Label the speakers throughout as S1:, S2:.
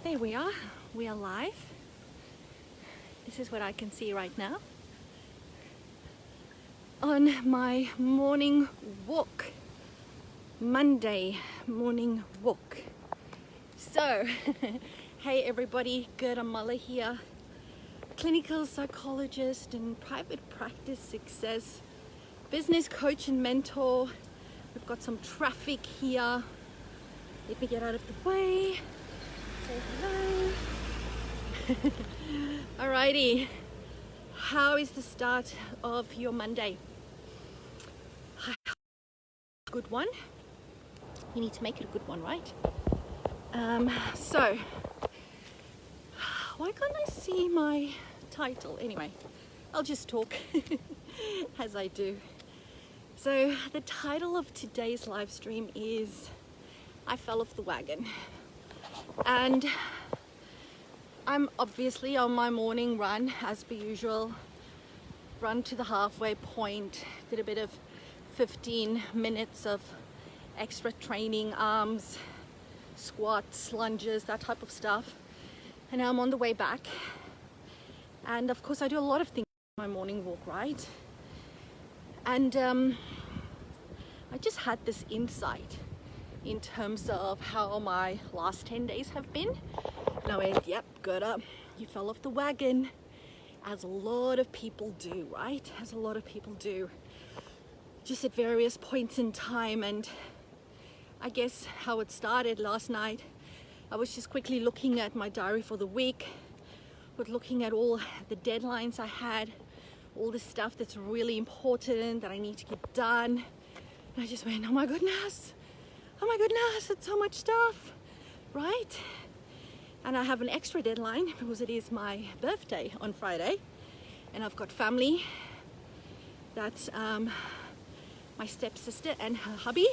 S1: There we are live. This is what I can see right now on my morning walk, Monday morning walk. So, hey everybody, Gerda here, clinical psychologist and private practice success, business coach and mentor. We've got some traffic here. Let me get out of the way. Say hello. Alrighty, how is the start of your Monday? Good one. You need to make it a good one, right? So why can't I see my title? Anyway, I'll just talk as I do. So the title of today's live stream is I Fell Off the Wagon. And I'm obviously on my morning run as per usual. Run to the halfway point, did a bit of 15 minutes of extra training, arms, squats, lunges, that type of stuff. And now I'm on the way back. And of course I do a lot of things on my morning walk, right? And I just had this insight in terms of how my last 10 days have been. And I went, yep, Gerda, you fell off the wagon, as a lot of people do, right? As a lot of people do, just at various points in time. And I guess how it started last night, I was just quickly looking at my diary for the week, but looking at all the deadlines I had, all the stuff that's really important that I need to get done. And I just went, oh my goodness, it's so much stuff, right? And I have an extra deadline because it is my birthday on Friday, and I've got family. That's my stepsister and her hubby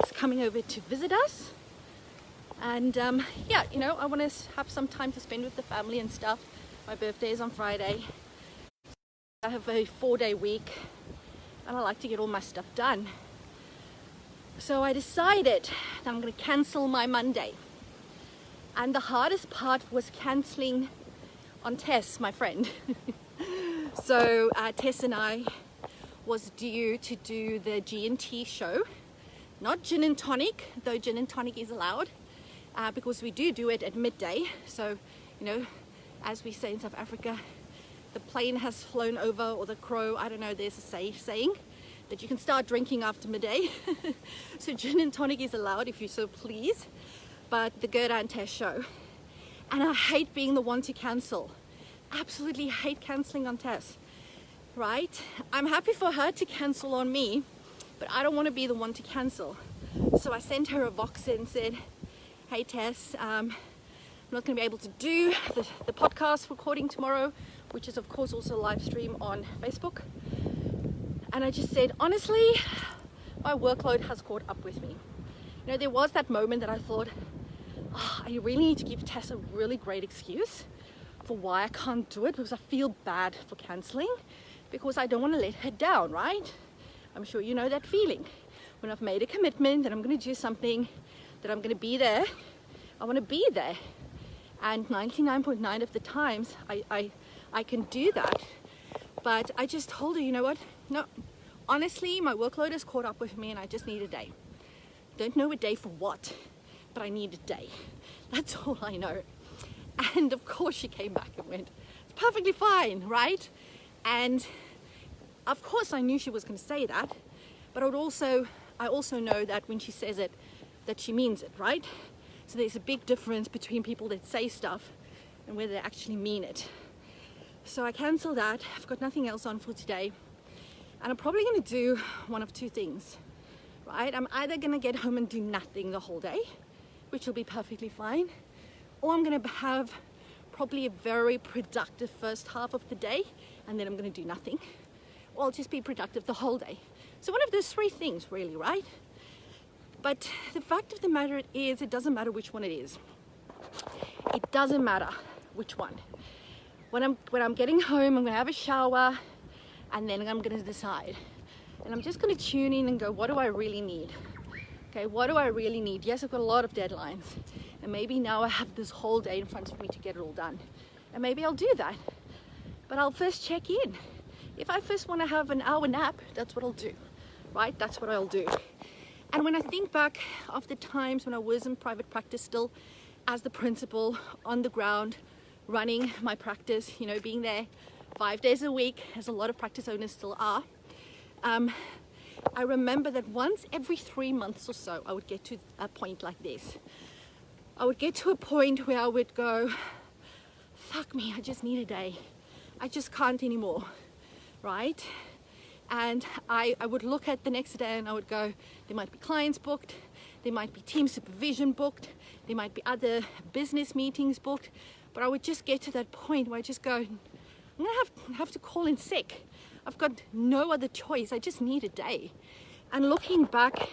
S1: is coming over to visit us. And yeah, you know, I want to have some time to spend with the family and stuff. My birthday is on Friday. I have a 4-day week and I like to get all my stuff done. So I decided that I'm going to cancel my Monday. And the hardest part was cancelling on Tess, my friend. So Tess and I was due to do the G&T show. Not gin and tonic, though gin and tonic is allowed, because we do it at midday. So, you know, as we say in South Africa, the plane has flown over, or the crow, I don't know, there's a saying that you can start drinking after midday. So gin and tonic is allowed if you so please, but the Gerda and Tess show. And I hate being the one to cancel. Absolutely hate cancelling on Tess, right? I'm happy for her to cancel on me, but I don't want to be the one to cancel. So I sent her a Vox and said, hey Tess, I'm not going to be able to do the podcast recording tomorrow, which is of course also live stream on Facebook. And I just said, honestly, my workload has caught up with me. You know, there was that moment that I thought, oh, I really need to give Tess a really great excuse for why I can't do it, because I feel bad for cancelling, because I don't want to let her down, right? I'm sure you know that feeling. When I've made a commitment that I'm going to do something, that I'm going to be there, I want to be there. And 99.9 of the times I can do that. But I just told her, you know what? No, honestly, my workload has caught up with me and I just need a day. Don't know a day for what, but I need a day. That's all I know. And of course she came back and went, it's perfectly fine, right? And of course I knew she was going to say that, but I also know that when she says it, that she means it, right? So there's a big difference between people that say stuff and whether they actually mean it. So I cancelled that. I've got nothing else on for today. And I'm probably going to do one of two things, right? I'm either going to get home and do nothing the whole day, which will be perfectly fine, or I'm going to have probably a very productive first half of the day, and then I'm going to do nothing, or I'll just be productive the whole day. So one of those three things really, right? But the fact of the matter is, it doesn't matter which one it is. It doesn't matter which one. When I'm getting home, I'm going to have a shower, and then I'm going to decide. And I'm just going to tune in and go, what do I really need? Okay, what do I really need? Yes, I've got a lot of deadlines, and maybe now I have this whole day in front of me to get it all done, and maybe I'll do that. But I'll first check in. If I first want to have an hour nap, that's what I'll do, right? That's what I'll do. And when I think back of the times when I was in private practice still as the principal on the ground, running my practice, you know, being there 5 days a week, as a lot of practice owners still are, I remember that once every 3 months or so, I would get to a point like this. I would get to a point where I would go, fuck me, I just need a day. I just can't anymore, right? And I would look at the next day and I would go, there might be clients booked, there might be team supervision booked, there might be other business meetings booked, but I would just get to that point where I just go, I'm gonna have to call in sick. I've got no other choice, I just need a day. And looking back,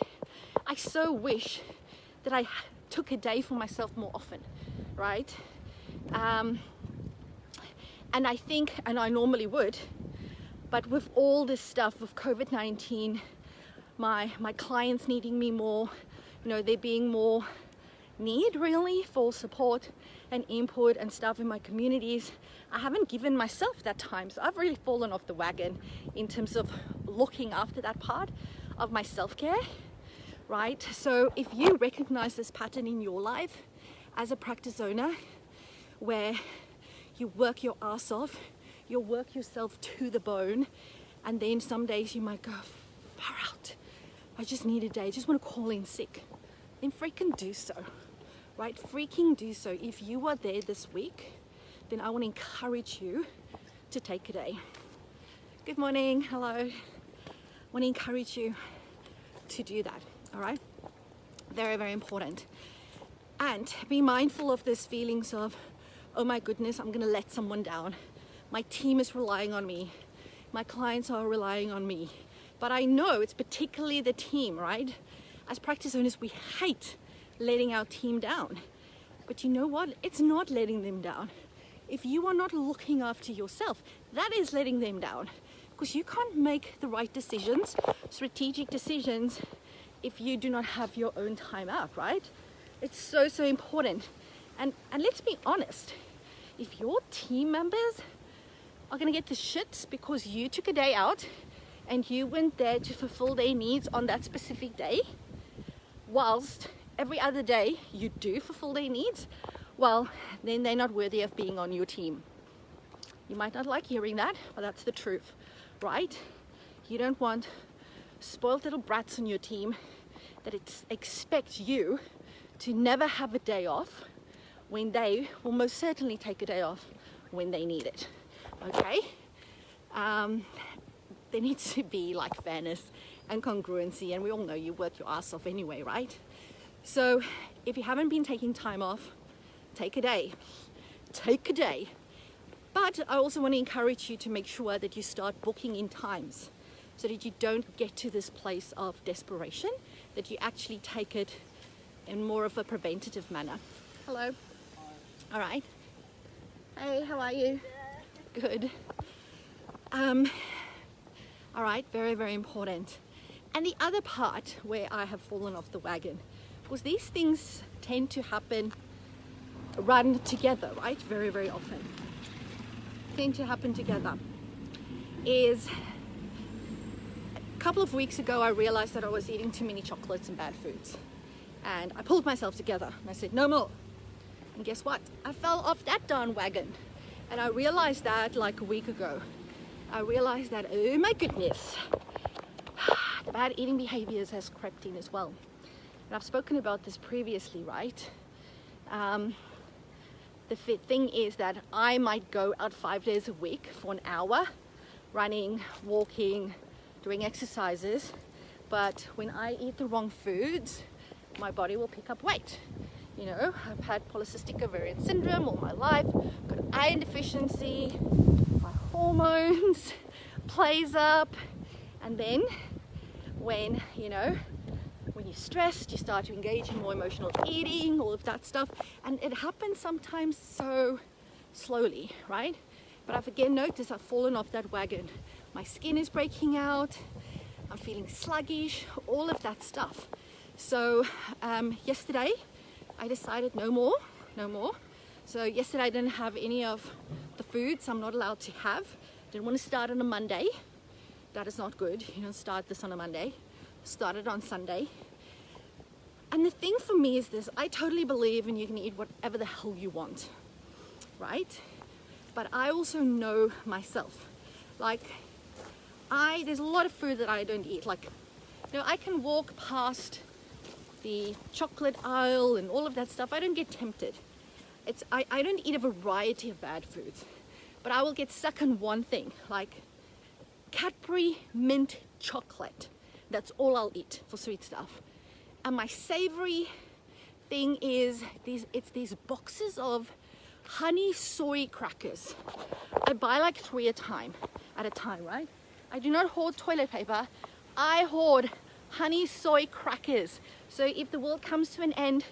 S1: I so wish that I took a day for myself more often, right? And I think, and I normally would, but with all this stuff with COVID-19, my clients needing me more, you know, there being more need really for support and input and stuff in my communities, I haven't given myself that time. So I've really fallen off the wagon in terms of looking after that part of my self-care, right? So if you recognize this pattern in your life as a practice owner, where you work your ass off, you work yourself to the bone, and then some days you might go, far out, I just need a day, I just want to call in sick, then freaking do so, right? Freaking do so. If you are there this week, then I want to encourage you to take a day. Good morning, hello. I want to encourage you to do that, all right? Very, very important. And be mindful of these feelings of, oh my goodness, I'm gonna let someone down. My team is relying on me. My clients are relying on me. But I know it's particularly the team, right? As practice owners, we hate letting our team down. But you know what? It's not letting them down. If you are not looking after yourself, that is letting them down. Because you can't make the right decisions, strategic decisions, if you do not have your own time out, right? It's so, so important. And let's be honest, if your team members are gonna get the shits because you took a day out and you went there to fulfill their needs on that specific day, whilst every other day you do fulfill their needs, well, then they're not worthy of being on your team. You might not like hearing that, but that's the truth, right? You don't want spoiled little brats on your team that expect you to never have a day off when they will most certainly take a day off when they need it, okay? There needs to be like fairness and congruency, and we all know you work your ass off anyway, right? So if you haven't been taking time off, take a day. Take a day. But I also want to encourage you to make sure that you start booking in times so that you don't get to this place of desperation, that you actually take it in more of a preventative manner. Hello. All right. Hey, how are you? Good. All right, very, very important. And the other part where I have fallen off the wagon was these things tend to run together, right? Very, very often. Tend to happen together. Is a couple of weeks ago, I realized that I was eating too many chocolates and bad foods. And I pulled myself together and I said, no more. And guess what? I fell off that darn wagon. And I realized that like a week ago. I realized that, oh my goodness, the bad eating behaviors has crept in as well. And I've spoken about this previously, right? The thing is that I might go out 5 days a week for an hour, running, walking, doing exercises. But when I eat the wrong foods, my body will pick up weight. You know, I've had polycystic ovarian syndrome all my life, got iron deficiency, my hormones plays up, and then when you're stressed, you start to engage in more emotional eating, all of that stuff, and it happens sometimes so slowly, right? But I've again noticed I've fallen off that wagon. My skin is breaking out, I'm feeling sluggish, all of that stuff. So yesterday I decided no more. So yesterday I didn't have any of the foods I'm not allowed to have. Didn't want to start on a Monday. That is not good. You don't start this on a Monday. Started on Sunday. And the thing for me is this: I totally believe in you can eat whatever the hell you want, right? But I also know myself. Like, there's a lot of food that I don't eat. Like, you know, I can walk past the chocolate aisle and all of that stuff. I don't get tempted. I don't eat a variety of bad foods, but I will get stuck on one thing, like Cadbury mint chocolate. That's all I'll eat for sweet stuff. And my savory thing is these boxes of honey soy crackers. I buy like 3 at a time, right? I do not hoard toilet paper. I hoard honey soy crackers. So if the world comes to an end,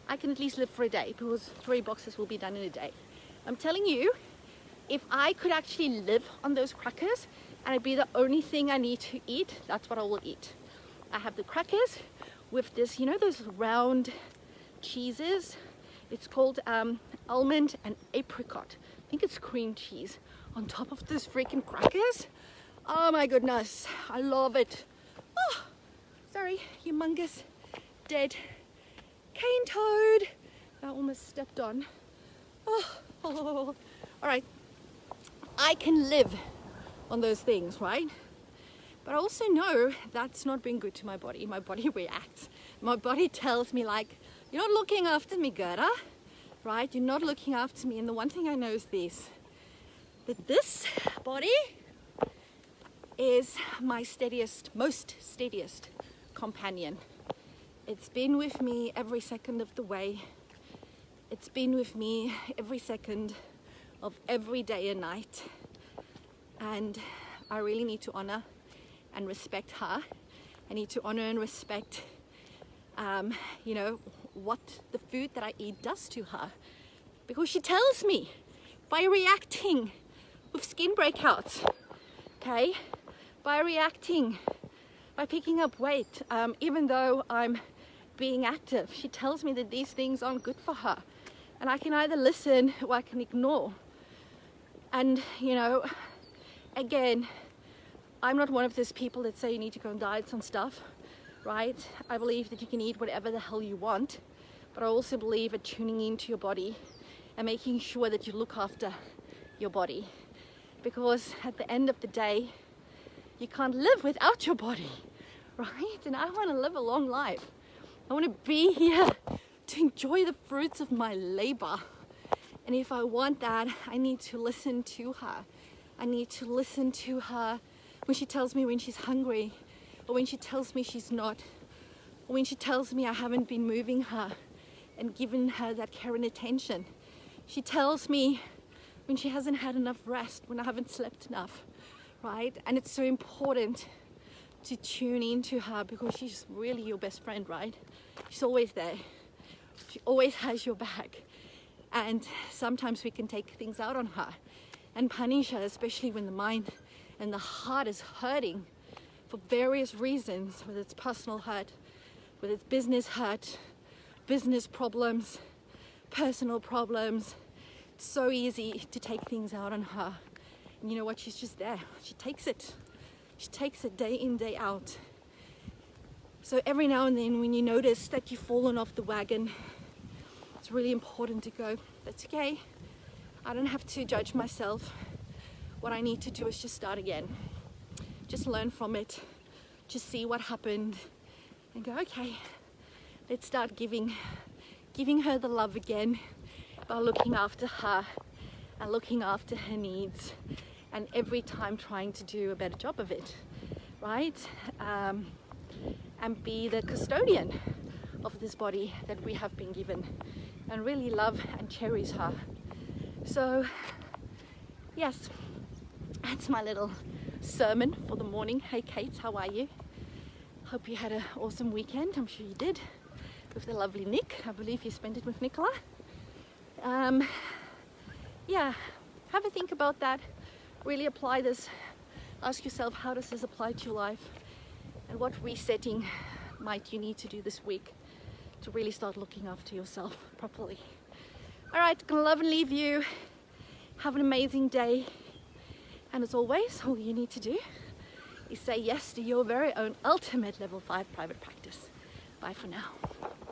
S1: I can at least live for a day, because 3 boxes will be done in a day. I'm telling you, if I could actually live on those crackers and it'd be the only thing I need to eat, that's what I will eat. I have the crackers with this, you know, those round cheeses. It's called almond and apricot. I think it's cream cheese on top of those freaking crackers. Oh my goodness, I love it. Oh, sorry, humongous dead cane toad. I almost stepped on. Oh. All right, I can live on those things, right? But I also know that's not being good to my body. My body reacts. My body tells me, like, you're not looking after me, Gerda, right? You're not looking after me. And the one thing I know is this, that this body is my most steadiest companion. It's been with me every second of the way. It's been with me every second of every day and night. And I really need to honor and respect her. I need to honor and respect, you know, what the food that I eat does to her. Because she tells me by reacting with skin breakouts, okay? By reacting, by picking up weight, even though I'm being active, she tells me that these things aren't good for her. And I can either listen or I can ignore. And, you know, again, I'm not one of those people that say you need to go on diets and stuff, right? I believe that you can eat whatever the hell you want, but I also believe in tuning into your body and making sure that you look after your body. Because at the end of the day, you can't live without your body, right? And I want to live a long life. I want to be here to enjoy the fruits of my labor. And if I want that, I need to listen to her. I need to listen to her when she tells me when she's hungry, or when she tells me she's not, or when she tells me I haven't been moving her and given her that care and attention. She tells me when she hasn't had enough rest, when I haven't slept enough, right? And it's so important to tune into her, because she's really your best friend, right? She's always there. She always has your back. And sometimes we can take things out on her and punish her, especially when the mind and the heart is hurting for various reasons, whether it's personal hurt, whether it's business hurt, business problems, personal problems. It's so easy to take things out on her. And you know what? She's just there. She takes it. She takes it day in, day out. So every now and then when you notice that you've fallen off the wagon, it's really important to go, that's okay. I don't have to judge myself. What I need to do is just start again. Just learn from it. Just see what happened and go, okay, let's start giving her the love again by looking after her and looking after her needs, and every time trying to do a better job of it, right? And be the custodian of this body that we have been given, and really love and cherish her. So yes, that's my little sermon for the morning. Hey Kate, how are you? Hope you had an awesome weekend. I'm sure you did, with the lovely Nick. I believe you spent it with Nicola. Yeah, have a think about that. Really apply this. Ask yourself, how does this apply to your life? And what resetting might you need to do this week to really start looking after yourself properly. All right, gonna love and leave you. Have an amazing day. And as always, all you need to do is say yes to your very own ultimate level 5 private practice. Bye for now.